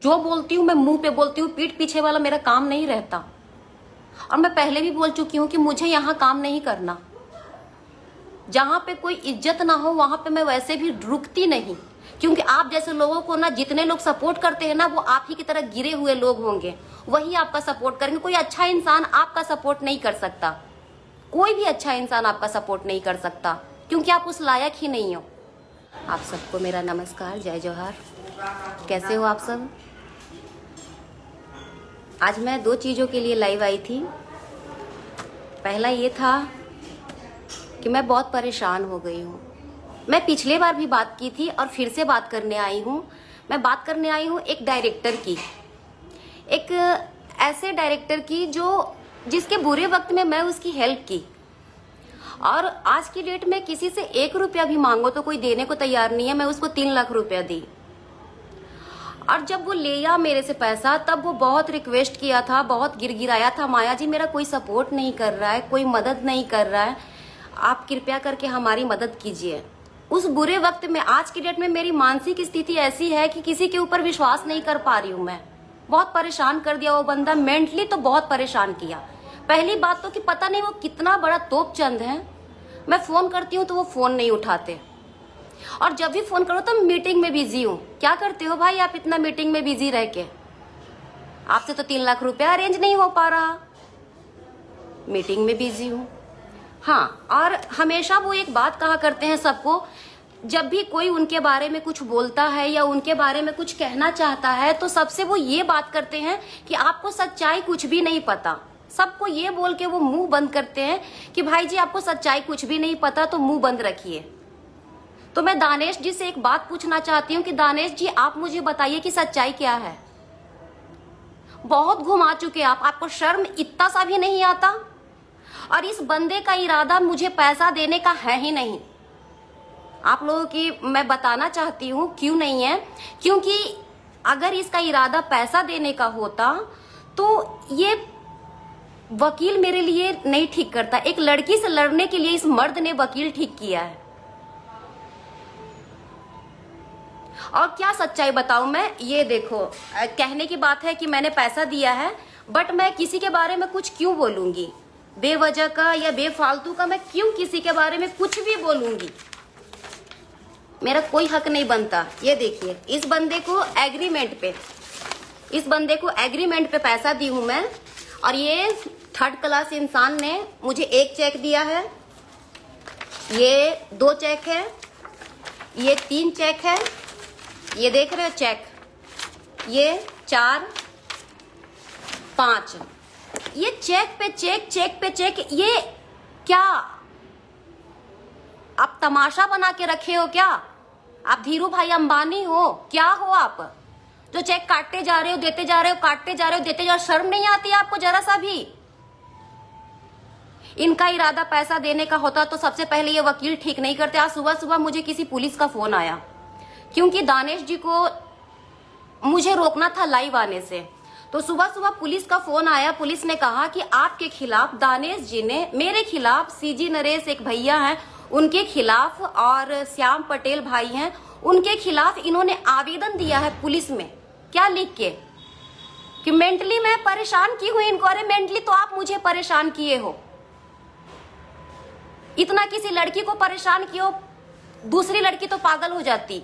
जो बोलती हूँ मैं मुंह पे बोलती हूँ, पीठ पीछे वाला मेरा काम नहीं रहता। और मैं पहले भी बोल चुकी हूँ कि मुझे यहाँ काम नहीं करना। जहां पे कोई इज्जत ना हो वहां पे मैं वैसे भी रुकती नहीं, क्योंकि आप जैसे लोगों को ना जितने लोग सपोर्ट करते हैं ना, वो आप ही की तरह गिरे हुए लोग होंगे, वही आपका सपोर्ट करेंगे। कोई अच्छा इंसान आपका सपोर्ट नहीं कर सकता, कोई भी अच्छा इंसान आपका सपोर्ट नहीं कर सकता, क्योंकि आप उस लायक ही नहीं हो। आप सबको मेरा नमस्कार, जय जोहार। कैसे हो आप सब? आज मैं 2 चीजों के लिए लाइव आई थी। पहला ये था कि मैं बहुत परेशान हो गई हूँ। मैं पिछले बार भी बात की थी और फिर से बात करने आई हूँ। मैं बात करने आई हूँ एक डायरेक्टर की, एक ऐसे डायरेक्टर की जिसके बुरे वक्त में मैं उसकी हेल्प की, और आज की डेट में किसी से 1 रुपया भी मांगो तो कोई देने को तैयार नहीं है। मैं उसको 3 लाख रुपया दी, और जब वो लिया मेरे से पैसा, तब वो बहुत रिक्वेस्ट किया था, बहुत गिड़गिड़ाया था, माया जी मेरा कोई सपोर्ट नहीं कर रहा है, कोई मदद नहीं कर रहा है, आप कृपया करके हमारी मदद कीजिए। उस बुरे वक्त में, आज की डेट में मेरी मानसिक स्थिति ऐसी है कि किसी के ऊपर विश्वास नहीं कर पा रही हूँ। मैं बहुत परेशान कर दिया वो बंदा, मेंटली तो बहुत परेशान किया। पहली बात तो कि पता नहीं वो कितना बड़ा तोपचंद है। मैं फोन करती हूँ तो वो फोन नहीं उठाते, और जब भी फोन करो तो मीटिंग में बिजी हूँ। क्या करते हो भाई आप इतना मीटिंग में बिजी रह के? आपसे तो 3 लाख रुपया अरेंज नहीं हो पा रहा, मीटिंग में बिजी हूँ। हाँ, और हमेशा वो एक बात कहा करते हैं सबको, जब भी कोई उनके बारे में कुछ बोलता है या उनके बारे में कुछ कहना चाहता है, तो सबसे वो ये बात करते हैं कि आपको सच्चाई कुछ भी नहीं पता। सबको ये बोल के वो मुंह बंद करते हैं कि भाई जी आपको सच्चाई कुछ भी नहीं पता, तो मुंह बंद रखिए। तो मैं दानेश जी से एक बात पूछना चाहती हूँ कि दानेश जी आप मुझे बताइए कि सच्चाई क्या है। बहुत घुमा चुके आप, आपको शर्म इतना सा भी नहीं आता? और इस बंदे का इरादा मुझे पैसा देने का है ही नहीं। आप लोगों की मैं बताना चाहती हूँ क्यों नहीं है, क्योंकि अगर इसका इरादा पैसा देने का होता तो ये वकील मेरे लिए नहीं ठीक करता। एक लड़की से लड़ने के लिए इस मर्द ने वकील ठीक किया है। और क्या सच्चाई बताऊं मैं, ये देखो, कहने की बात है कि मैंने पैसा दिया है, बट मैं किसी के बारे में कुछ क्यों बोलूंगी? बेवजह का या बेफालतू का मैं क्यों किसी के बारे में कुछ भी बोलूंगी? मेरा कोई हक नहीं बनता। ये देखिए, इस बंदे को एग्रीमेंट पे पैसा दी हूं मैं, और ये 3rd क्लास इंसान ने मुझे 1 चेक दिया है, ये 2 चेक है, ये 3 चेक है, ये देख रहे हो चेक, ये 4, 5, ये चेक पे चेक, ये क्या आप तमाशा बना के रखे हो क्या? आप धीरू भाई अंबानी हो क्या हो आप, जो चेक काटते जा रहे हो, देते जा रहे हो, काटते जा रहे हो, देते जा रहे हो? शर्म नहीं आती आपको जरा सा भी? इनका इरादा पैसा देने का होता तो सबसे पहले ये वकील ठीक नहीं करते। आज सुबह सुबह मुझे किसी पुलिस का फोन आया, क्योंकि दानेश जी को मुझे रोकना था लाइव आने से। तो सुबह सुबह पुलिस का फोन आया। पुलिस ने कहा कि आपके खिलाफ, दानेश जी ने मेरे खिलाफ, सीजी नरेश एक भैया हैं उनके खिलाफ, और श्याम पटेल भाई हैं उनके खिलाफ इन्होंने आवेदन दिया है पुलिस में। क्या लिख के? कि मेंटली मैं परेशान की हूं इनको। अरे मेंटली तो आप मुझे परेशान किए हो, इतना किसी लड़की को परेशान किए हो, दूसरी लड़की तो पागल हो जाती।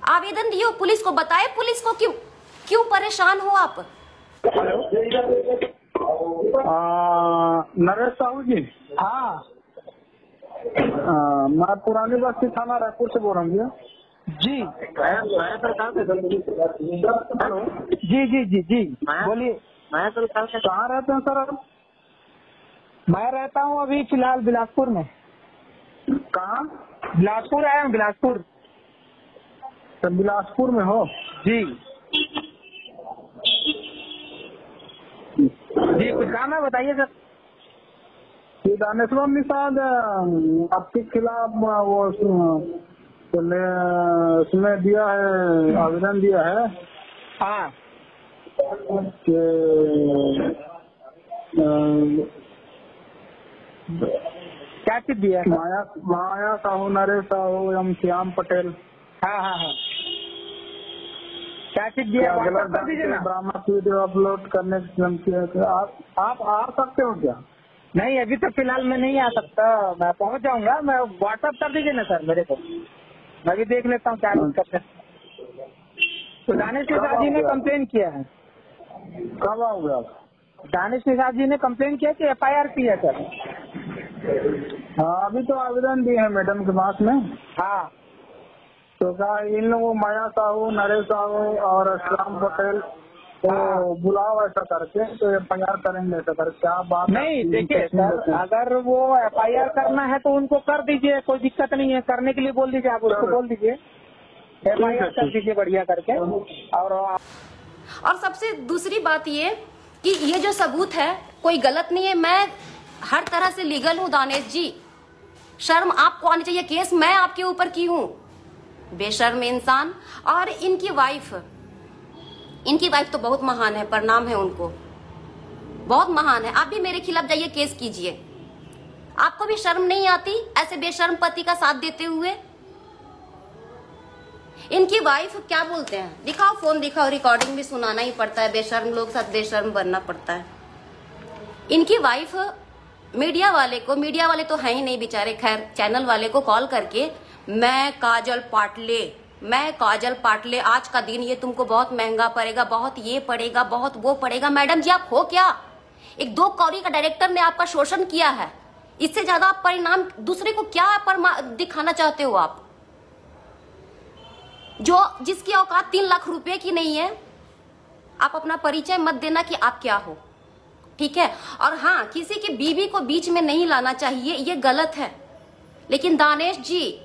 आवेदन दियो पुलिस को, बताए पुलिस को क्यों परेशान हो आप? नरेश साहू जी, हाँ मैं पुरानी बस्ती थाना रायपुर से बोल रहा हूँ जी। हेलो जी बोलिए। कहाँ रहते हैं सर आप? मैं रहता हूँ अभी फिलहाल बिलासपुर में। कहाँ? बिलासपुर आया हूँ, बिलासपुर। तो बिलासपुर में हो? जी जी, कुछ काम है बताइए सर। ये दानेश्वर निषाद आपके खिलाफ वो उसमें दिया है, आवेदन दिया है। हाँ, कि क्या चीज दिया है? माया साहू, नरेश साहू एवं श्याम पटेल। हाँ हाँ हाँ, क्या चीज दिया क्या व्हाट्सएप गलत कर दीजिए ना। ड्रामा वीडियो अपलोड करने की धमकी है? तो आप आ सकते हो क्या? नहीं अभी तो फिलहाल मैं नहीं आ सकता, मैं पहुंच जाऊंगा। मैं व्हाट्सएप कर दीजिए ना सर मेरे को, मैं भी देख लेता हूँ क्या दिक्कत है। तो दानिश निषाद जी ने कंप्लेन किया है। कब आओगे आप? दानिश निषाद जी ने कंप्लेन किया कि FIR की है सर। हाँ, अभी तो आवेदन दिए हैं मैडम के पास में। हाँ तो क्या इन लोगों माया साहू, नरेश साहू और श्याम पटेल तो बुलाओ ऐसा करके, तो FIR करेंगे ऐसा करके। क्या बात नहीं देखिए सर, अगर वो FIR करना है तो उनको कर दीजिए, कोई दिक्कत नहीं है। करने के लिए बोल दीजिए, आप उसको बोल दीजिए FIR कर दीजिए बढ़िया करके। और सबसे दूसरी बात ये कि ये जो सबूत है कोई गलत नहीं है, मैं हर तरह से लीगल हूं दानिश जी। शर्म आपको आनी चाहिए, केस मैं आपके ऊपर की हूं, बेशर्म इंसान। और इनकी वाइफ तो बहुत महान है, प्रणाम है उनको, बहुत महान है। आप भी मेरे खिलाफ जाइए, केस कीजिए। आपको भी शर्म नहीं आती ऐसे बेशर्म पति का साथ देते हुए? इनकी वाइफ क्या बोलते हैं, दिखाओ फोन दिखाओ, रिकॉर्डिंग भी सुनाना ही पड़ता है, बेशर्म लोग साथ बेशर्म बनना पड़ता है। इनकी वाइफ मीडिया वाले तो है ही नहीं बेचारे, खैर चैनल वाले को कॉल करके मैं काजल पाटले आज का दिन ये तुमको बहुत महंगा पड़ेगा, बहुत ये पड़ेगा, बहुत वो पड़ेगा। मैडम जी आप हो क्या? एक 2 कौड़ी का डायरेक्टर ने आपका शोषण किया है, इससे ज्यादा आप परिणाम दूसरे को क्या दिखाना चाहते हो आप? जिसकी औकात 3 लाख रुपए की नहीं है, आप अपना परिचय मत देना कि आप क्या हो, ठीक है? और हाँ, किसी की बीवी को बीच में नहीं लाना चाहिए, ये गलत है। लेकिन दानिश जी,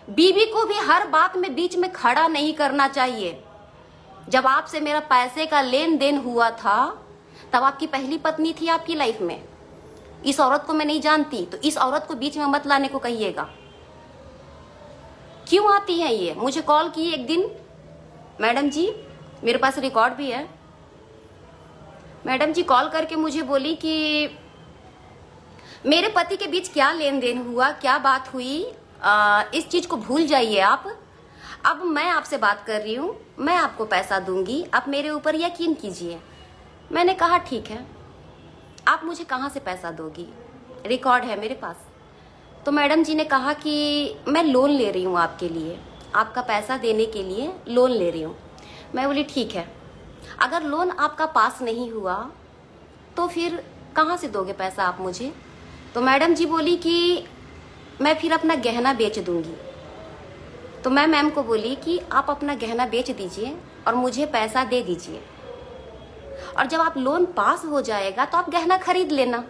बीवी को भी हर बात में बीच में खड़ा नहीं करना चाहिए। जब आपसे मेरा पैसे का लेन देन हुआ था तब आपकी पहली पत्नी थी आपकी लाइफ में। इस औरत को मैं नहीं जानती, तो इस औरत को बीच में मत लाने को कहिएगा। क्यों आती है ये? मुझे कॉल की एक दिन, मैडम जी मेरे पास रिकॉर्ड भी है। मैडम जी कॉल करके मुझे बोली कि मेरे पति के बीच क्या लेन देन हुआ, क्या बात हुई, इस चीज को भूल जाइए आप। अब मैं आपसे बात कर रही हूँ, मैं आपको पैसा दूंगी, आप मेरे ऊपर यकीन कीजिए। मैंने कहा ठीक है, आप मुझे कहाँ से पैसा दोगी? रिकॉर्ड है मेरे पास। तो मैडम जी ने कहा कि मैं लोन ले रही हूँ आपके लिए, आपका पैसा देने के लिए लोन ले रही हूँ। मैं बोली ठीक है, अगर लोन आपका पास नहीं हुआ तो फिर कहाँ से दोगे पैसा आप मुझे? तो मैडम जी बोली कि मैं फिर अपना गहना बेच दूंगी। तो मैं मैम को बोली कि आप अपना गहना बेच दीजिए और मुझे पैसा दे दीजिए, और जब आप लोन पास हो जाएगा तो आप गहना खरीद लेना।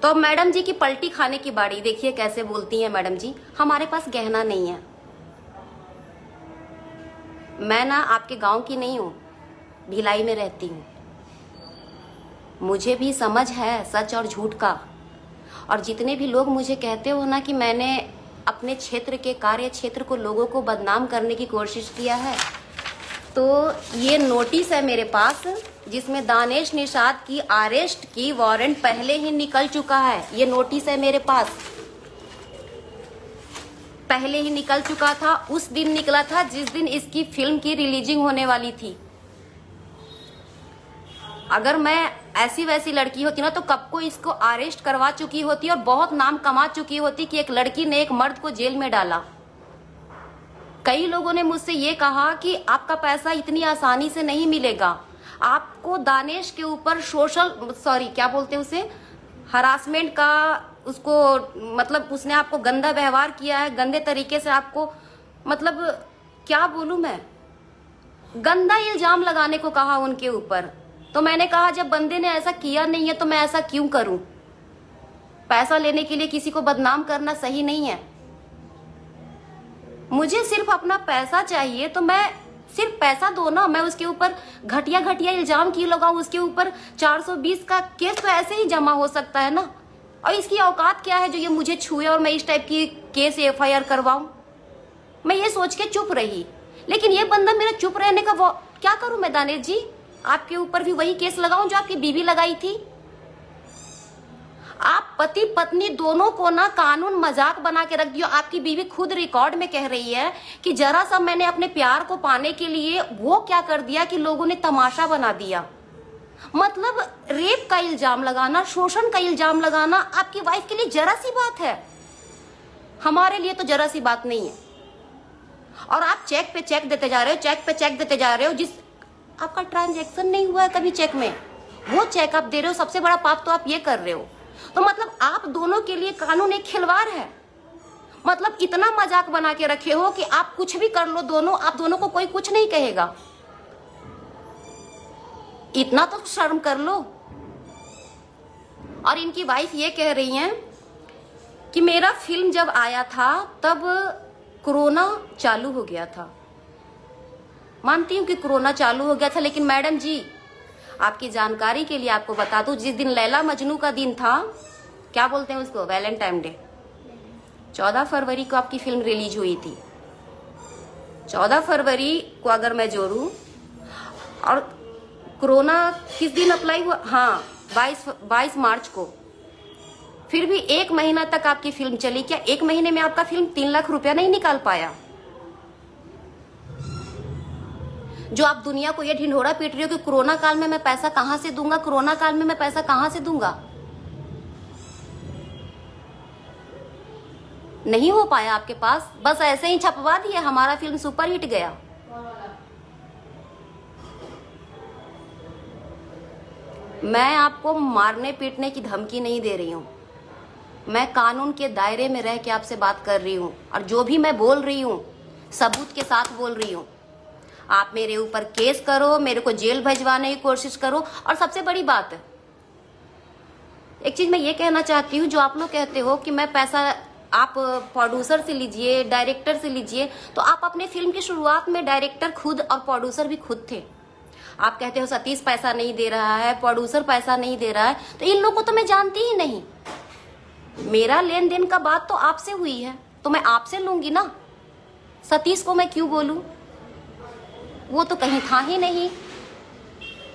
तो मैडम जी की पलटी खाने की बारी, देखिए कैसे बोलती हैं मैडम जी, हमारे पास गहना नहीं है। मैं ना आपके गांव की नहीं हूं, भिलाई में रहती हूं, मुझे भी समझ है सच और झूठ का। और जितने भी लोग मुझे कहते हो ना कि मैंने अपने क्षेत्र के कार्य क्षेत्र को लोगों को बदनाम करने की कोशिश किया है, तो ये नोटिस है मेरे पास जिसमें दानिश निषाद की अरेस्ट की वारंट पहले ही निकल चुका है। ये नोटिस है मेरे पास, पहले ही निकल चुका था। उस दिन निकला था जिस दिन इसकी फिल्म की रिलीजिंग होने वाली थी। अगर मैं ऐसी वैसी लड़की होती ना तो कब को इसको अरेस्ट करवा चुकी होती और बहुत नाम कमा चुकी होती कि एक लड़की ने एक मर्द को जेल में डाला। कई लोगों ने मुझसे ये कहा कि आपका पैसा इतनी आसानी से नहीं मिलेगा, आपको दानिश के ऊपर क्या बोलते हैं उसे, हरासमेंट का, उसको मतलब उसने आपको गंदा व्यवहार किया है, गंदे तरीके से आपको, मतलब क्या बोलूं मैं, गंदा इल्जाम लगाने को कहा उनके ऊपर। तो मैंने कहा जब बंदे ने ऐसा किया नहीं है तो मैं ऐसा क्यों करूं? पैसा लेने के लिए किसी को बदनाम करना सही नहीं है। मुझे सिर्फ अपना पैसा चाहिए, तो मैं सिर्फ पैसा दो ना। मैं उसके ऊपर घटिया घटिया इल्जाम क्यों लगाऊं? उसके ऊपर 420 का केस तो ऐसे ही जमा हो सकता है ना। और इसकी औकात क्या है जो ये मुझे छुए और मैं इस टाइप की केस FIR करवाऊं? मैं ये सोच के चुप रही, लेकिन ये बंदा मेरा चुप रहने का क्या करूं मैं दानिश जी? आपके ऊपर भी वही केस लगाऊं जो आपकी बीवी लगाई थी? आप पति पत्नी दोनों को ना कानून मजाक बना के रख दियो। आपकी बीवी खुद रिकॉर्ड में कह रही है कि जरा सा मैंने अपने प्यार को पाने के लिए वो क्या कर दिया कि लोगों ने तमाशा बना दिया। मतलब रेप का इल्जाम लगाना, शोषण का इल्जाम लगाना आपकी वाइफ के लिए जरा सी बात है, हमारे लिए तो जरा सी बात नहीं है। और आप चेक पे चेक देते जा रहे हो, चेक पे चेक देते जा रहे हो, जिस आपका ट्रांजैक्शन नहीं हुआ है कभी चेक में, वो चेक आप दे रहे हो। सबसे बड़ा पाप तो आप ये कर रहे हो। तो मतलब आप दोनों के लिए कानून एक खिलवाड़ है। मतलब इतना मजाक बना के रखे हो कि आप कुछ भी कर लो दोनों, आप दोनों को कोई कुछ नहीं कहेगा। इतना तो शर्म कर लो। और इनकी वाइफ ये कह रही हैं कि मेरा फिल्म जब आया था तब कोरोना चालू हो गया था। मानती हूं कि कोरोना चालू हो गया था, लेकिन मैडम जी आपकी जानकारी के लिए आपको बता दूं, जिस दिन लैला मजनू का दिन था, क्या बोलते हैं उसको, वैलेंटाइन डे, 14 फरवरी को आपकी फिल्म रिलीज हुई थी। 14 फरवरी को अगर मैं जोड़ूं और कोरोना किस दिन अप्लाई हुआ, हाँ 22 मार्च को, फिर भी 1 महीना तक आपकी फिल्म चली। क्या 1 महीने में आपका फिल्म 3 लाख रुपया नहीं निकाल पाया? जो आप दुनिया को ये ढिंढोरा पीट रही हो कि कोरोना काल में मैं पैसा कहां से दूंगा, कोरोना काल में मैं पैसा कहां से दूंगा, नहीं हो पाया आपके पास। बस ऐसे ही छपवा दिया, हमारा फिल्म सुपर हिट गया। मैं आपको मारने पीटने की धमकी नहीं दे रही हूं, मैं कानून के दायरे में रह के आपसे बात कर रही हूं। और जो भी मैं बोल रही हूं सबूत के साथ बोल रही हूं। आप मेरे ऊपर केस करो, मेरे को जेल भिजवाने की कोशिश करो। और सबसे बड़ी बात है, एक चीज मैं ये कहना चाहती हूँ, जो आप लोग कहते हो कि मैं पैसा आप प्रोड्यूसर से लीजिए, डायरेक्टर से लीजिए, तो आप अपने फिल्म की शुरुआत में डायरेक्टर खुद और प्रोड्यूसर भी खुद थे। आप कहते हो सतीश पैसा नहीं दे रहा है, प्रोड्यूसर पैसा नहीं दे रहा है, तो इन लोगों को तो मैं जानती ही नहीं। मेरा लेन देन का बात तो आपसे हुई है, तो मैं आपसे लूंगी ना। सतीश को मैं क्यों बोलूं, वो तो कहीं था ही नहीं।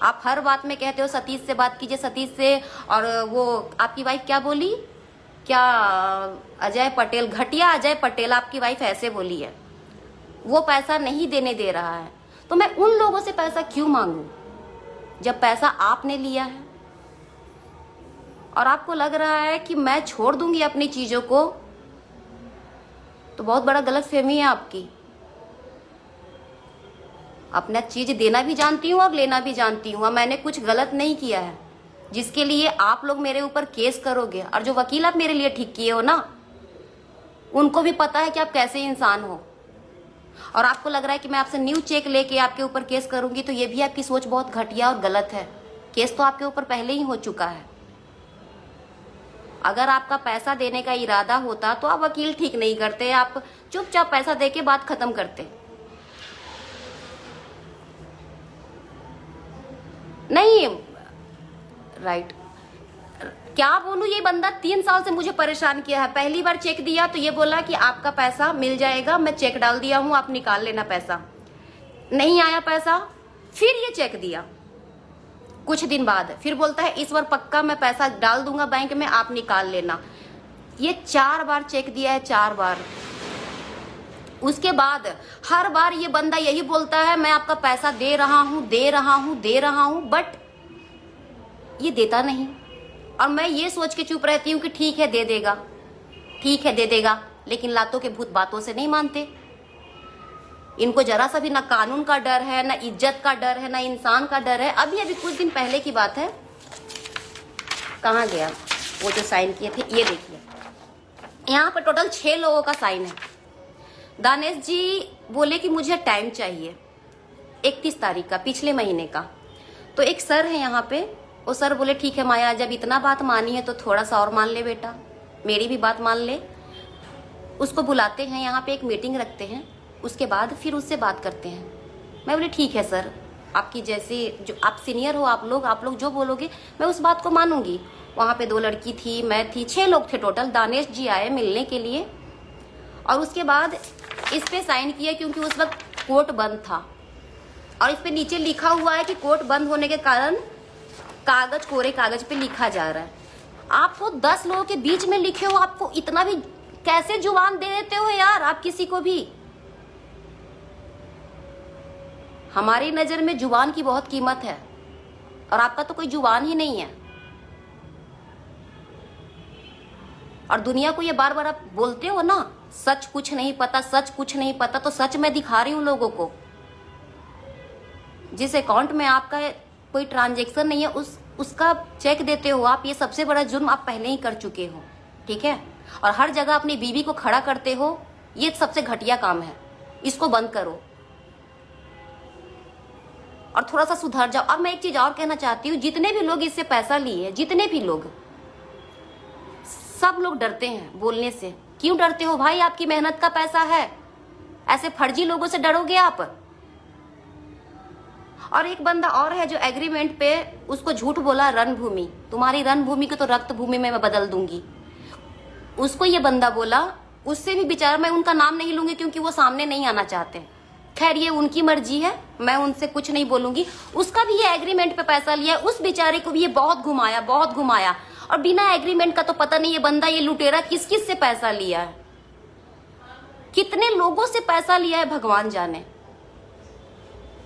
आप हर बात में कहते हो सतीश से बात कीजिए, सतीश से। और वो आपकी वाइफ क्या बोली, क्या अजय पटेल, घटिया अजय पटेल आपकी वाइफ ऐसे बोली है, वो पैसा नहीं देने दे रहा है। तो मैं उन लोगों से पैसा क्यों मांगू जब पैसा आपने लिया है। और आपको लग रहा है कि मैं छोड़ दूंगी अपनी चीजों को, तो बहुत बड़ा गलतफहमी है आपकी। अपना चीज देना भी जानती हूँ और लेना भी जानती हूँ, और मैंने कुछ गलत नहीं किया है जिसके लिए आप लोग मेरे ऊपर केस करोगे। और जो वकील आप मेरे लिए ठीक किए हो ना, उनको भी पता है कि आप कैसे इंसान हो। और आपको लग रहा है कि मैं आपसे न्यू चेक लेके आपके ऊपर केस करूंगी, तो ये भी आपकी सोच बहुत घटिया और गलत है। केस तो आपके ऊपर पहले ही हो चुका है। अगर आपका पैसा देने का इरादा होता तो आप वकील ठीक नहीं करते, आप चुपचाप पैसा देके बात खत्म करते। नहीं राइट, क्या बोलूं, ये बंदा 3 साल से मुझे परेशान किया है। पहली बार चेक दिया तो ये बोला कि आपका पैसा मिल जाएगा, मैं चेक डाल दिया हूं, आप निकाल लेना पैसा। नहीं आया पैसा, फिर ये चेक दिया कुछ दिन बाद, फिर बोलता है इस बार पक्का मैं पैसा डाल दूंगा बैंक में, आप निकाल लेना। ये 4 बार चेक दिया है, 4 बार। उसके बाद हर बार ये बंदा यही बोलता है मैं आपका पैसा दे रहा हूं, दे रहा हूं, दे रहा हूं, बट ये देता नहीं। और मैं ये सोच के चुप रहती हूँ कि ठीक है दे देगा, ठीक है दे देगा, लेकिन लातों के भूत बातों से नहीं मानते। इनको जरा सा भी ना कानून का डर है, ना इज्जत का डर है, ना इंसान का डर है। अभी अभी कुछ दिन पहले की बात है, कहाँ गया वो जो साइन किए थे, ये देखिए यहाँ पर टोटल 6 लोगों का साइन है। दानेश जी बोले कि मुझे टाइम चाहिए 31 तारीख का, पिछले महीने का। तो एक सर है यहाँ पे, वो सर बोले ठीक है माया, जब इतना बात मानी है तो थोड़ा सा और मान ले बेटा, मेरी भी बात मान ले। उसको बुलाते हैं यहाँ पे, एक मीटिंग रखते हैं, उसके बाद फिर उससे बात करते हैं। मैं बोले ठीक है सर, आपकी जैसे जो आप सीनियर हो, आप लोग जो बोलोगे मैं उस बात को मानूंगी। वहाँ पे 2 लड़की थी, मैं थी, 6 लोग थे टोटल। दानेश जी आए मिलने के लिए और उसके बाद इस पे साइन किए, क्योंकि उस वक्त कोर्ट बंद था। और इस पे नीचे लिखा हुआ है कि कोर्ट बंद होने के कारण कागज, कोरे कागज पे लिखा जा रहा है। आपको 10 लोगों के बीच में लिखे हो, आपको इतना भी कैसे जुबान दे देते हो यार आप किसी को भी। हमारी नजर में जुबान की बहुत कीमत है और आपका तो कोई जुबान ही नहीं है। और दुनिया को ये बार बार आप बोलते हो ना, सच कुछ नहीं पता, सच कुछ नहीं पता, तो सच मैं दिखा रही हूं लोगों को। जिस अकाउंट में आपका कोई ट्रांजैक्शन नहीं है उसका चेक देते हो आप, ये सबसे बड़ा जुर्म आप पहले ही कर चुके हो, ठीक है। और हर जगह अपनी बीवी को खड़ा करते हो, ये सबसे घटिया काम है, इसको बंद करो और थोड़ा सा सुधर जाओ। अब मैं एक चीज और कहना चाहती हूँ, जितने भी लोग इससे पैसा लिए, जितने भी लोग, सब लोग डरते हैं बोलने से। क्यों डरते हो भाई? आपकी मेहनत का पैसा है, ऐसे फर्जी लोगों से डरोगे आप? और एक बंदा और है जो एग्रीमेंट पे उसको झूठ बोला, रणभूमि, तुम्हारी रणभूमि को तो रक्त भूमि में मैं बदल दूंगी, उसको ये बंदा बोला। उससे भी बेचारा, मैं उनका नाम नहीं लूंगी क्योंकि वो सामने नहीं आना चाहते, खैर ये उनकी मर्जी है, मैं उनसे कुछ नहीं बोलूंगी। उसका भी ये एग्रीमेंट पे पैसा लिया, उस बेचारे को भी ये बहुत घुमाया, बहुत घुमाया, और बिना एग्रीमेंट का तो पता नहीं ये बंदा, ये लुटेरा किस किस से पैसा लिया है, कितने लोगों से पैसा लिया है भगवान जाने।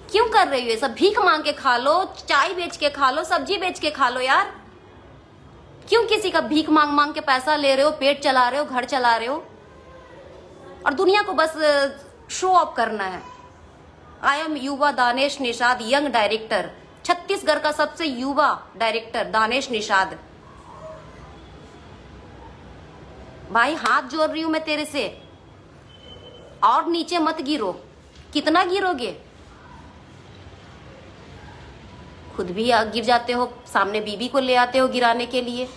क्यों कर रही हो ये सब? भीख मांग के खा लो, चाय बेच के खा लो, सब्जी बेच के खा लो यार। क्यों किसी का भीख मांग मांग के पैसा ले रहे हो, पेट चला रहे हो, घर चला रहे हो, और दुनिया को बस शो ऑफ करना है। आई एम युवा दानेश निषाद, यंग डायरेक्टर, छत्तीसगढ़ का सबसे युवा डायरेक्टर दानेश निषाद। भाई हाथ जोड़ रही हूं मैं तेरे से, और नीचे मत गिरो। कितना गिरोगे? खुद भी गिर जाते हो, सामने बीबी को ले आते हो गिराने के लिए।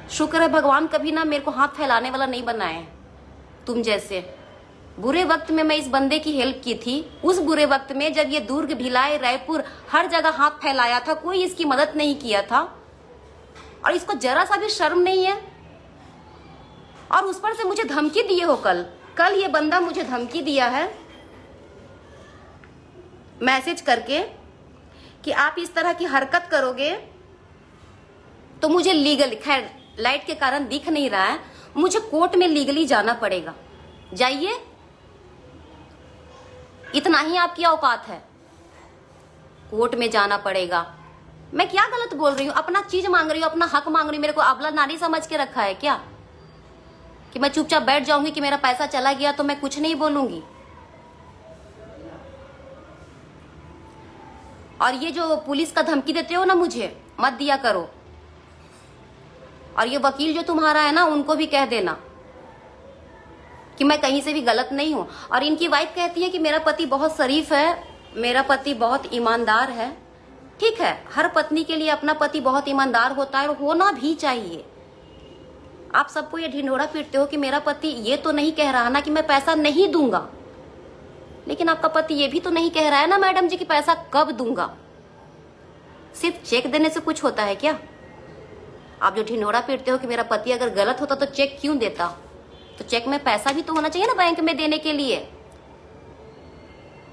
शुक्र है भगवान कभी ना मेरे को हाथ फैलाने वाला नहीं बनाए तुम जैसे। बुरे वक्त में मैं इस बंदे की हेल्प की थी, उस बुरे वक्त में जब ये दुर्ग, भिलाई, रायपुर हर जगह हाथ फैलाया था, कोई इसकी मदद नहीं किया था, और इसको जरा सा भी शर्म नहीं है। और उस पर से मुझे धमकी दिए हो। कल ये बंदा मुझे धमकी दिया है मैसेज करके कि आप इस तरह की हरकत करोगे तो मुझे लीगल, खैर लाइट के कारण दिख नहीं रहा है, मुझे कोर्ट में लीगली जाना पड़ेगा। जाइए, इतना ही आपकी औकात है, कोर्ट में जाना पड़ेगा। मैं क्या गलत बोल रही हूँ? अपना चीज मांग रही हूँ, अपना हक मांग रही हूँ। मेरे को अबला नारी समझ के रखा है क्या कि मैं चुपचाप बैठ जाऊंगी कि मेरा पैसा चला गया तो मैं कुछ नहीं बोलूंगी? और ये जो पुलिस का धमकी देते हो ना, मुझे मत दिया करो। और ये वकील जो तुम्हारा है ना, उनको भी कह देना कि मैं कहीं से भी गलत नहीं हूं। और इनकी वाइफ कहती है कि मेरा पति बहुत शरीफ है, मेरा पति बहुत ईमानदार है। ठीक है, हर पत्नी के लिए अपना पति बहुत ईमानदार होता है और होना भी चाहिए। आप सबको ये ढिंढोरा पीटते हो कि मेरा पति ये तो नहीं कह रहा ना कि मैं पैसा नहीं दूंगा, लेकिन आपका पति ये भी तो नहीं कह रहा है ना मैडम जी कि पैसा कब दूंगा। सिर्फ चेक देने से कुछ होता है क्या? आप जो ढिंढोरा पीटते हो कि मेरा पति अगर गलत होता तो चेक क्यों देता, तो चेक में पैसा भी तो होना चाहिए ना बैंक में देने के लिए।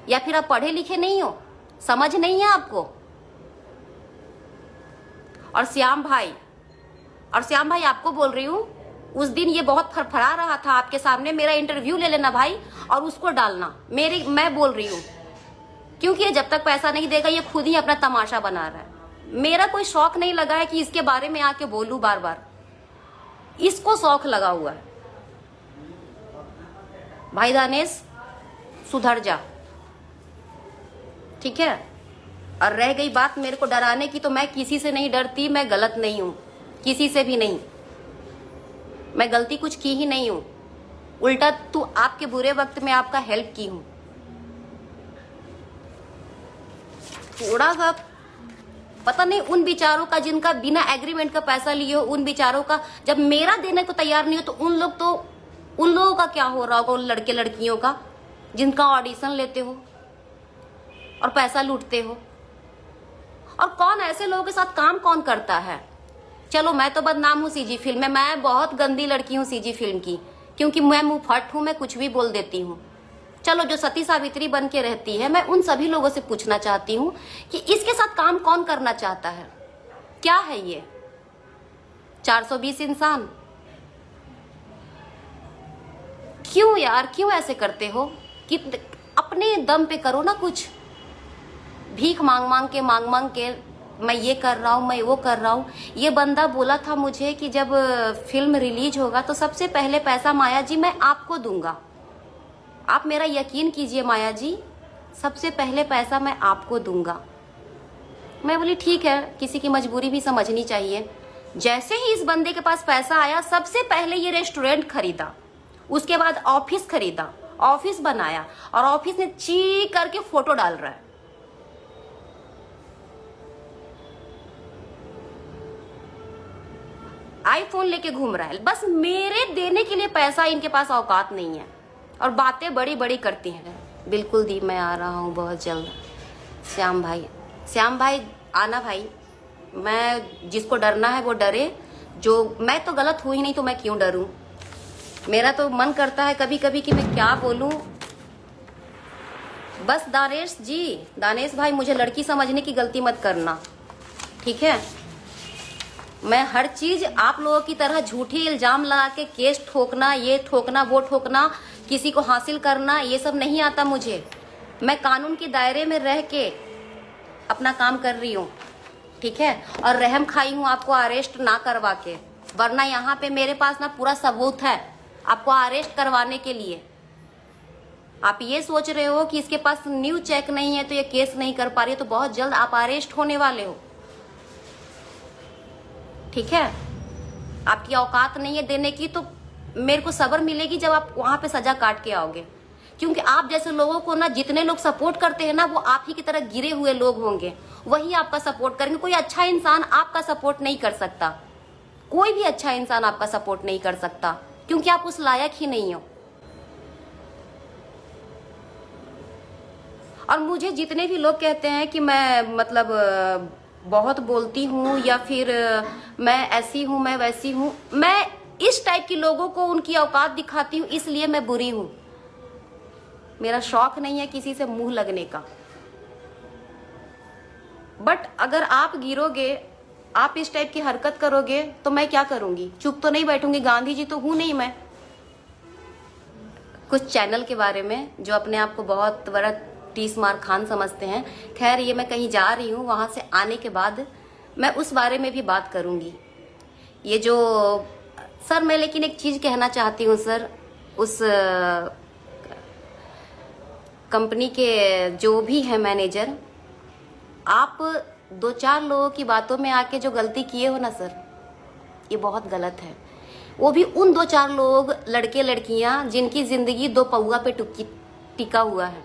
या फिर आप पढ़े लिखे नहीं हो, समझ नहीं है आपको? और श्याम भाई आपको बोल रही हूं, उस दिन ये बहुत फड़फड़ा रहा था आपके सामने, मेरा इंटरव्यू ले लेना भाई और उसको डालना। मैं बोल रही हूं, क्योंकि ये जब तक पैसा नहीं देगा ये खुद ही अपना तमाशा बना रहा है। मेरा कोई शौक नहीं लगा है कि इसके बारे में आके बोलूं बार बार, इसको शौक लगा हुआ है। भाई दानेश सुधर जा, ठीक है? और रह गई बात मेरे को डराने की, तो मैं किसी से नहीं डरती, मैं गलत नहीं हूं, किसी से भी नहीं। मैं गलती कुछ की ही नहीं हूं, उल्टा तू आपके बुरे वक्त में आपका हेल्प की हूं। थोड़ा सा पता नहीं उन बेचारों का जिनका बिना एग्रीमेंट का पैसा लिए हो, उन बेचारों का जब मेरा देने को तैयार नहीं हो तो उन लोगों का क्या हो रहा होगा, उन लड़के लड़कियों का जिनका ऑडिशन लेते हो और पैसा लूटते हो। और कौन ऐसे लोगों के साथ काम कौन करता है? चलो मैं तो बदनाम हूँ सीजी फिल्म में, मैं बहुत गंदी लड़की हूँ सीजी फिल्म की, क्योंकि मैं मुंह फट हूँ, मैं कुछ भी बोल देती हूँ। चलो जो सती सावित्री बन के रहती है, मैं उन सभी लोगों से पूछना चाहती हूँ कि इसके साथ काम कौन करना चाहता है? क्या है ये 420 इंसान? क्यों यार, क्यों ऐसे करते हो? कि अपने दम पे करो ना कुछ। भीख मांग मांग के मैं ये कर रहा हूँ, मैं वो कर रहा हूँ। ये बंदा बोला था मुझे कि जब फिल्म रिलीज होगा तो सबसे पहले पैसा माया जी मैं आपको दूंगा। आप मेरा यकीन कीजिए माया जी, सबसे पहले पैसा मैं आपको दूंगा। मैं बोली ठीक है, किसी की मजबूरी भी समझनी चाहिए। जैसे ही इस बंदे के पास पैसा आया, सबसे पहले ये रेस्टोरेंट खरीदा, उसके बाद ऑफिस खरीदा, ऑफिस बनाया और ऑफिस में ची करके फोटो डाल रहा है। आईफोन लेके घूम रहा है। बस मेरे देने के लिए पैसा इनके पास औकात नहीं है और बातें बड़ी बड़ी करती हैं। बिल्कुल दी, मैं आ रहा हूँ बहुत जल्द। श्याम भाई आना भाई। मैं जिसको डरना है वो डरे। जो मैं तो गलत हुई नहीं तो मैं क्यों डरूं? मेरा तो मन करता है कभी कभी कि मैं क्या बोलूं। बस दानेश भाई, मुझे लड़की समझने की गलती मत करना, ठीक है? मैं हर चीज आप लोगों की तरह झूठी इल्जाम लगा के केस ठोकना, ये ठोकना, वो ठोकना, किसी को हासिल करना, ये सब नहीं आता मुझे। मैं कानून के दायरे में रह के अपना काम कर रही हूँ, ठीक है? और रहम खाई हूँ आपको अरेस्ट ना करवा के, वरना यहाँ पे मेरे पास ना पूरा सबूत है आपको अरेस्ट करवाने के लिए। आप ये सोच रहे हो कि इसके पास न्यू चेक नहीं है तो ये केस नहीं कर पा रही है, तो बहुत जल्द आप अरेस्ट होने वाले हो, ठीक है? आपकी औकात नहीं है देने की, तो मेरे को सब्र मिलेगी जब आप वहां पे सजा काट के आओगे। क्योंकि आप जैसे लोगों को ना जितने लोग सपोर्ट करते हैं ना, वो आप ही की तरह गिरे हुए लोग होंगे, वही आपका सपोर्ट करेंगे। कोई अच्छा इंसान आपका सपोर्ट नहीं कर सकता, कोई भी अच्छा इंसान आपका सपोर्ट नहीं कर सकता, क्योंकि आप उस लायक ही नहीं हो। और मुझे जितने भी लोग कहते हैं कि मैं मतलब बहुत बोलती हूँ या फिर मैं ऐसी हूँ, मैं वैसी हूँ, मैं इस टाइप के लोगों को उनकी औकात दिखाती हूँ, इसलिए मैं बुरी हूँ। मेरा शौक नहीं है किसी से मुंह लगने का। बट अगर आप गिरोगे, आप इस टाइप की हरकत करोगे तो मैं क्या करूंगी? चुप तो नहीं बैठूंगी, गांधी जी तो हूं नहीं मैं। कुछ चैनल के बारे में जो अपने आप को बहुत बड़ा टीस मार खान समझते हैं, खैर ये मैं कहीं जा रही हूँ, वहां से आने के बाद मैं उस बारे में भी बात करूंगी। ये जो सर, मैं लेकिन एक चीज कहना चाहती हूँ सर, उस कंपनी के जो भी है मैनेजर, आप 2-4 लोगों की बातों में आके जो गलती किए हो ना सर, ये बहुत गलत है। वो भी उन 2-4 लोग, लड़के लड़कियां जिनकी जिंदगी 2 पौआ पे टिका हुआ है,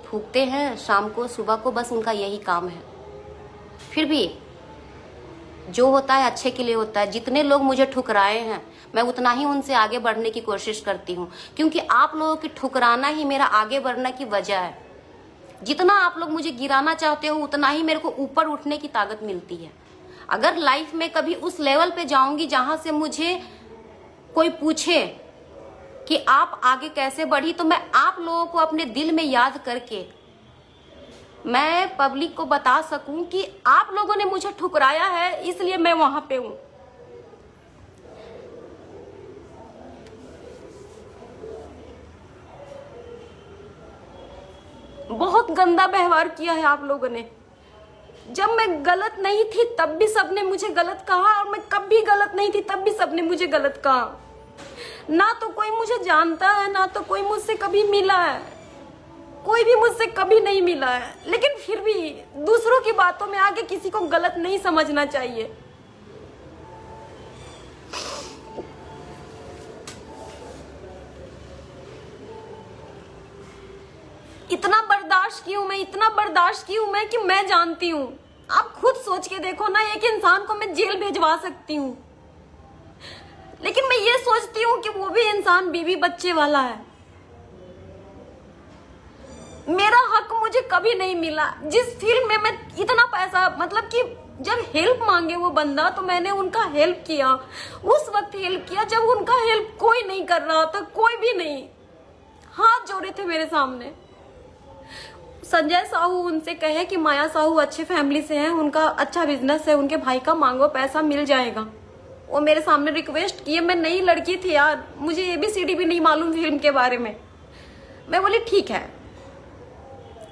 फूकते हैं शाम को सुबह को, बस उनका यही काम है। फिर भी जो होता है अच्छे के लिए होता है। जितने लोग मुझे ठुकराए हैं, मैं उतना ही उनसे आगे बढ़ने की कोशिश करती हूँ, क्योंकि आप लोगों की ठुकराना ही मेरा आगे बढ़ने की वजह है। जितना आप लोग मुझे गिराना चाहते हो, उतना ही मेरे को ऊपर उठने की ताकत मिलती है। अगर लाइफ में कभी उस लेवल पे जाऊंगी जहां से मुझे कोई पूछे कि आप आगे कैसे बढ़ी, तो मैं आप लोगों को अपने दिल में याद करके मैं पब्लिक को बता सकूं कि आप लोगों ने मुझे ठुकराया है, इसलिए मैं वहां पे हूं। बहुत गंदा व्यवहार किया है आप लोगों ने। जब मैं गलत नहीं थी तब भी सबने मुझे गलत कहा, और मैं कभी गलत नहीं थी तब भी सबने मुझे गलत कहा। ना तो कोई मुझे जानता है, ना तो कोई मुझसे कभी मिला है, कोई भी मुझसे कभी नहीं मिला है, लेकिन फिर भी दूसरों की बातों में आके किसी को गलत नहीं समझना चाहिए। इतना बर्दाश्त की हूं मैं, इतना बर्दाश्त की हूं मैं कि मैं जानती हूं। आप खुद सोच के देखो ना, एक इंसान को मैं जेल भेजवा सकती हूँ, लेकिन मैं ये सोचती हूँ कि वो भी इंसान बीवी बच्चे वाला है। मेरा हक मुझे कभी नहीं मिला। जिस फील्ड में मैं इतना पैसा, मतलब कि जब हेल्प मांगे वो बंदा, तो मैंने उनका हेल्प किया, उस वक्त हेल्प किया जब उनका हेल्प कोई नहीं कर रहा था, कोई भी नहीं, हाथ जोड़े थे मेरे सामने। संजय साहू उनसे कहे कि माया साहू अच्छे फैमिली से हैं, उनका अच्छा बिजनेस है, उनके भाई का मांगो पैसा मिल जाएगा। वो मेरे सामने रिक्वेस्ट किए, मैं नई लड़की थी यार, मुझे ABCD भी नहीं मालूम फिल्म के बारे में। मैं बोली ठीक है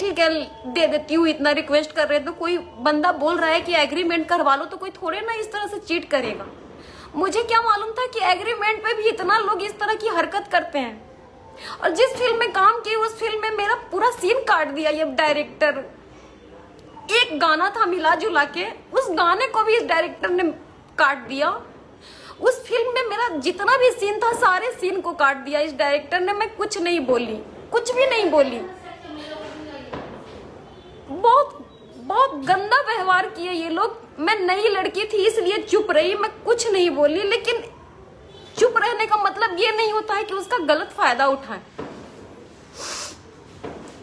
दे देती हूँ, इतना रिक्वेस्ट कर रहे तो कोई बंदा बोल रहा है कि एग्रीमेंट करवा लो, तो कोई थोड़े ना इस तरह से चीट करेगा। मुझे क्या मालूम था कि एग्रीमेंट पे भी इतना लोग इस तरह की हरकत करते हैं। और जिस फिल्म में काम की उस फिल्म में मेरा पूरा सीन काट दिया ये डायरेक्टर। एक गाना था मिला जुला के, उस गाने को भी इस डायरेक्टर ने काट दिया। उस फिल्म में मेरा जितना भी सीन था सारे सीन को काट दिया इस डायरेक्टर ने। मैं कुछ नहीं बोली, कुछ भी नहीं बोली। बहुत गंदा व्यवहार किए ये लोग। मैं नई लड़की थी इसलिए चुप रही, मैं कुछ नहीं बोली। लेकिन चुप रहने का मतलब ये नहीं होता है कि उसका गलत फायदा उठाएं।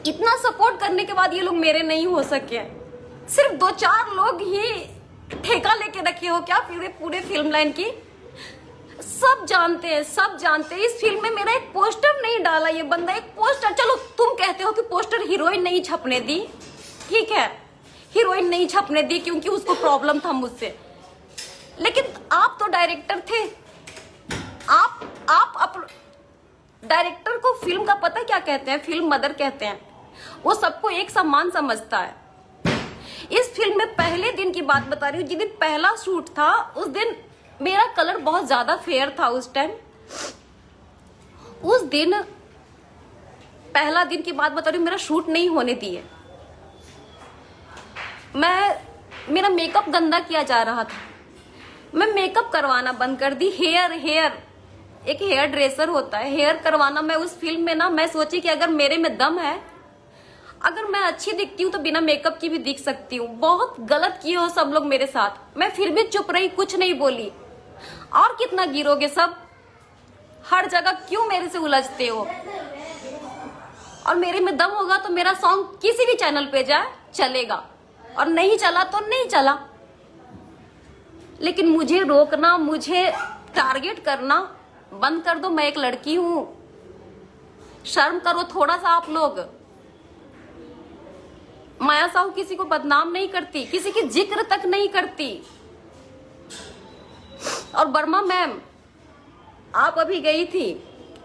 इतना सपोर्ट करने के बाद ये लोग मेरे नहीं हो सके। सिर्फ 2-4 लोग ही ठेका लेके रखे हो क्या पूरे फिल्म लाइन की? सब जानते हैं, सब जानते हैं। इस फिल्म में मेरा एक पोस्टर नहीं डाला ये बंदा, एक पोस्टर। चलो तुम कहते हो कि पोस्टर हीरोइन नहीं छपने दी, ठीक है, हीरोइन नहीं छपने दी क्योंकि उसको प्रॉब्लम था मुझसे। लेकिन आप तो डायरेक्टर थे, आप डायरेक्टर को फिल्म का पता क्या कहते हैं? फिल्म मदर कहते हैं। वो सबको एक समान समझता है। इस फिल्म में पहले दिन की बात बता रही हूँ, जिस दिन पहला शूट था उस दिन मेरा कलर बहुत ज्यादा फेयर था। उस टाइम उस दिन पहला दिन की बात बता रही हूँ, मेरा शूट नहीं होने दिए। मेरा मेकअप गंदा किया जा रहा था, मैं मेकअप करवाना बंद कर दी। हेयर एक हेयर ड्रेसर होता है, हेयर करवाना। मैं उस फिल्म में ना, मैं सोची कि अगर मेरे में दम है, अगर मैं अच्छी दिखती हूँ तो बिना मेकअप की भी दिख सकती हूँ। बहुत गलत किए हो सब लोग मेरे साथ। मैं फिर भी चुप रही, कुछ नहीं बोली। और कितना गिरोगे सब? हर जगह क्यों मेरे से उलझते हो? और मेरे में दम होगा तो मेरा सॉन्ग किसी भी चैनल पे जाए चलेगा, और नहीं चला तो नहीं चला। लेकिन मुझे रोकना, मुझे टारगेट करना बंद कर दो। मैं एक लड़की हूं, शर्म करो थोड़ा सा आप लोग। माया साहू किसी को बदनाम नहीं करती, किसी की जिक्र तक नहीं करती। और वर्मा मैम, आप अभी गई थी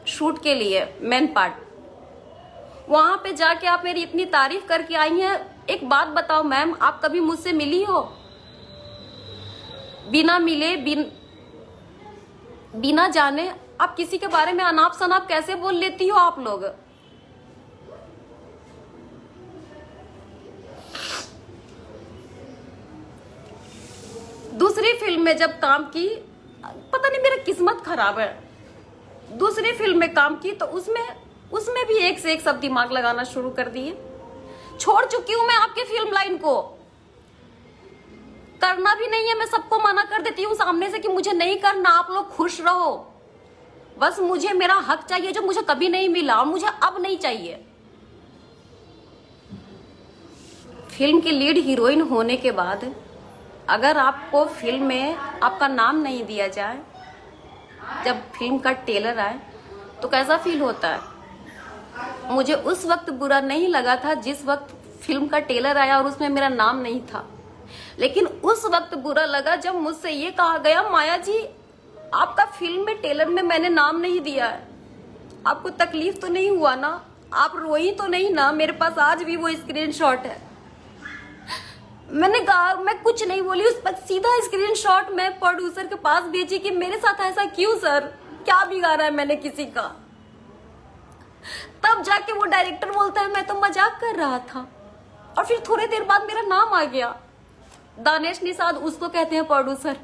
शूट के लिए मेन पार्ट, वहां पे जाके आप मेरी इतनी तारीफ करके आई हैं। एक बात बताओ मैम, आप कभी मुझसे मिली हो? बिना मिले, बिना जाने आप किसी के बारे में अनाप शनाप कैसे बोल लेती हो आप लोग? दूसरी फिल्म में जब काम की, पता नहीं मेरा किस्मत खराब है, दूसरी फिल्म में काम की तो उसमें भी एक से एक सब दिमाग लगाना शुरू कर दिए। छोड़ चुकी हूं मैं आपके फिल्म लाइन को, करना भी नहीं है। मैं सबको मना कर देती हूँ सामने से कि मुझे नहीं करना, आप लोग खुश रहो। बस मुझे मेरा हक चाहिए जो मुझे कभी नहीं मिला और मुझे अब नहीं चाहिए। फिल्म की लीड हीरोइन होने के बाद अगर आपको फिल्म में आपका नाम नहीं दिया जाए, जब फिल्म का टेलर आए तो कैसा फील होता है? मुझे उस वक्त बुरा नहीं लगा था जिस वक्त फिल्म का टेलर आया और उसमें मेरा नाम नहीं था। लेकिन उस वक्त बुरा लगा जब मुझसे ये कहा गया, माया जी आपका फिल्म में टेलर में मैंने नाम नहीं दिया है, आपको तकलीफ तो नहीं हुआ ना? आप रोई तो नहीं ना? मेरे पास आज भी वो स्क्रीनशॉट है। मैंने कहा, मैं कुछ नहीं बोली, उस पर सीधा स्क्रीनशॉट मैं प्रोड्यूसर के पास भेजी कि मेरे साथ ऐसा क्यों सर, क्या बिगाड़ा है मैंने किसी का? तब जाके वो डायरेक्टर बोलता है मैं तो मजाक कर रहा था। और फिर थोड़ी देर बाद मेरा नाम आ गया। दानेश निषाद उसको कहते हैं प्रोड्यूसर,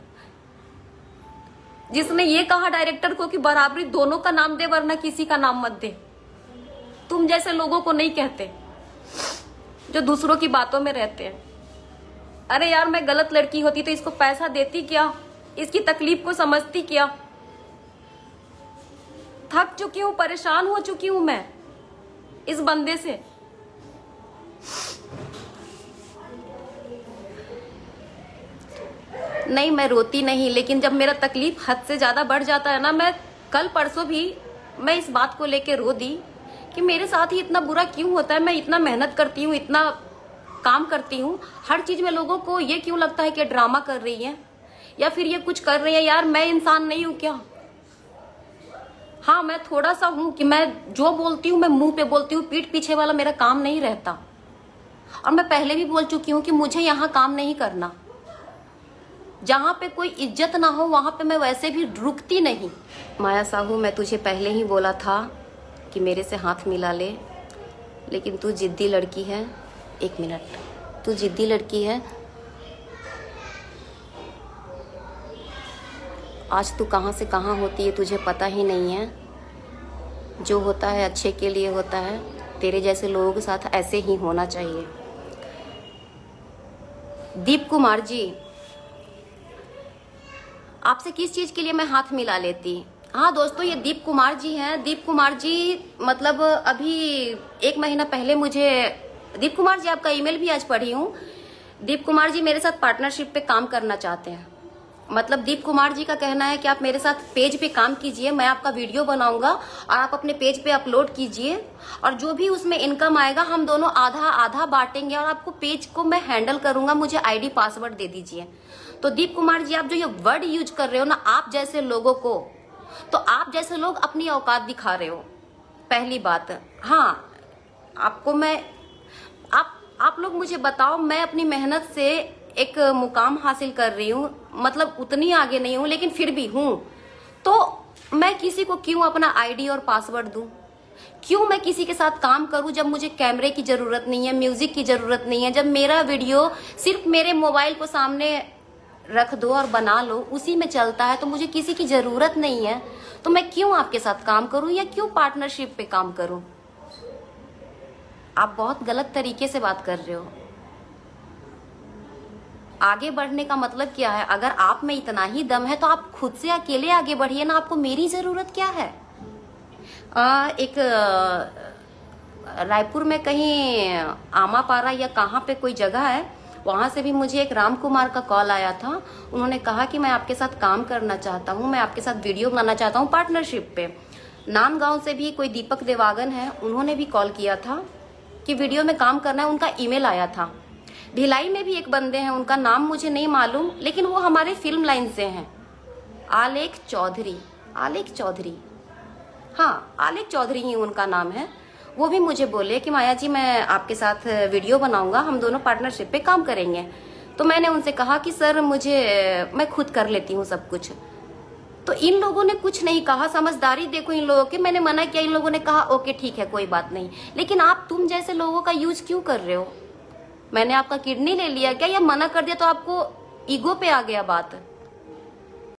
जिसने ये कहा डायरेक्टर को कि बराबरी दोनों का नाम दे वरना किसी का नाम मत दे। तुम जैसे लोगों को नहीं कहते जो दूसरों की बातों में रहते हैं। अरे यार, मैं गलत लड़की होती तो इसको पैसा देती क्या? इसकी तकलीफ को समझती क्या? थक चुकी हूं, परेशान हो चुकी हूं मैं इस बंदे से। नहीं, मैं रोती नहीं, लेकिन जब मेरा तकलीफ हद से ज्यादा बढ़ जाता है ना, मैं कल परसों भी मैं इस बात को लेके रो दी कि कि मेरे साथ ही इतना बुरा क्यों होता है। मैं इतना मेहनत करती हूँ, इतना काम करती हूँ, हर चीज में लोगों को ये क्यों लगता है कि ड्रामा कर रही है या फिर ये कुछ कर रही है। यार मैं इंसान नहीं हूँ क्या? हाँ मैं थोड़ा सा हूँ कि मैं जो बोलती हूँ मैं मुंह पे बोलती हूँ, पीठ पीछे वाला मेरा काम नहीं रहता। और मैं पहले भी बोल चुकी हूँ कि मुझे यहाँ काम नहीं करना। जहां पे कोई इज्जत ना हो वहां पे मैं वैसे भी रुकती नहीं। माया साहू, मैं तुझे पहले ही बोला था कि मेरे से हाथ मिला ले, लेकिन तू जिद्दी लड़की है। 1 मिनट, तू जिद्दी लड़की है। आज तू कहां से कहां होती है तुझे पता ही नहीं है। जो होता है अच्छे के लिए होता है। तेरे जैसे लोगों के साथ ऐसे ही होना चाहिए। दीप कुमार जी, आपसे किस चीज के लिए मैं हाथ मिला लेती? हाँ दोस्तों, ये दीप कुमार जी हैं। दीप कुमार जी मतलब अभी 1 महीना पहले मुझे, दीप कुमार जी आपका ईमेल भी आज पढ़ी हूँ। दीप कुमार जी मेरे साथ पार्टनरशिप पे काम करना चाहते हैं। मतलब दीप कुमार जी का कहना है कि आप मेरे साथ पेज पे काम कीजिए, मैं आपका वीडियो बनाऊंगा और आप अपने पेज पे अपलोड कीजिए, और जो भी उसमें इनकम आएगा हम दोनों आधा आधा बांटेंगे, और आपको पेज को मैं हैंडल करूंगा, मुझे आईडी पासवर्ड दे दीजिए। तो दीप कुमार जी, आप जो ये वर्ड यूज कर रहे हो ना, आप जैसे लोगों को, तो आप जैसे लोग अपनी औकात दिखा रहे हो। पहली बात, हाँ आपको मैं, आप लोग मुझे बताओ, मैं अपनी मेहनत से एक मुकाम हासिल कर रही हूँ, मतलब उतनी आगे नहीं हूँ लेकिन फिर भी हूँ, तो मैं किसी को क्यों अपना आईडी और पासवर्ड दूं? क्यों मैं किसी के साथ काम करूं जब मुझे कैमरे की जरूरत नहीं है, म्यूजिक की जरूरत नहीं है, जब मेरा वीडियो सिर्फ मेरे मोबाइल को सामने रख दो और बना लो, उसी में चलता है, तो मुझे किसी की जरूरत नहीं है। तो मैं क्यों आपके साथ काम करूं या क्यों पार्टनरशिप पे काम करूं? आप बहुत गलत तरीके से बात कर रहे हो। आगे बढ़ने का मतलब क्या है? अगर आप में इतना ही दम है तो आप खुद से अकेले आगे बढ़िए ना, आपको मेरी जरूरत क्या है? एक रायपुर में कहीं आमापारा या कहाँ पे कोई जगह है, वहां से भी मुझे एक राम कुमार का कॉल आया था। उन्होंने कहा कि मैं आपके साथ काम करना चाहता हूँ, मैं आपके साथ वीडियो बनाना चाहता हूँ पार्टनरशिप पे। नांदगांव से भी कोई दीपक देवागन है, उन्होंने भी कॉल किया था कि वीडियो में काम करना है, उनका ईमेल आया था। भिलाई में भी एक बंदे हैं, उनका नाम मुझे नहीं मालूम, लेकिन वो हमारे फिल्म लाइन से हैं। आलेख चौधरी, हाँ आलेख चौधरी ही उनका नाम है। वो भी मुझे बोले कि माया जी मैं आपके साथ वीडियो बनाऊंगा, हम दोनों पार्टनरशिप पे काम करेंगे। तो मैंने उनसे कहा कि सर मैं खुद कर लेती हूँ सब कुछ। तो इन लोगों ने कुछ नहीं कहा, समझदारी देखो इन लोगों की। मैंने मना किया, इन लोगों ने कहा ओके ठीक है कोई बात नहीं। लेकिन आप तुम जैसे लोगों का यूज क्यों कर रहे हो? मैंने आपका किडनी ले लिया क्या या मना कर दिया तो आपको ईगो पे आ गया बात?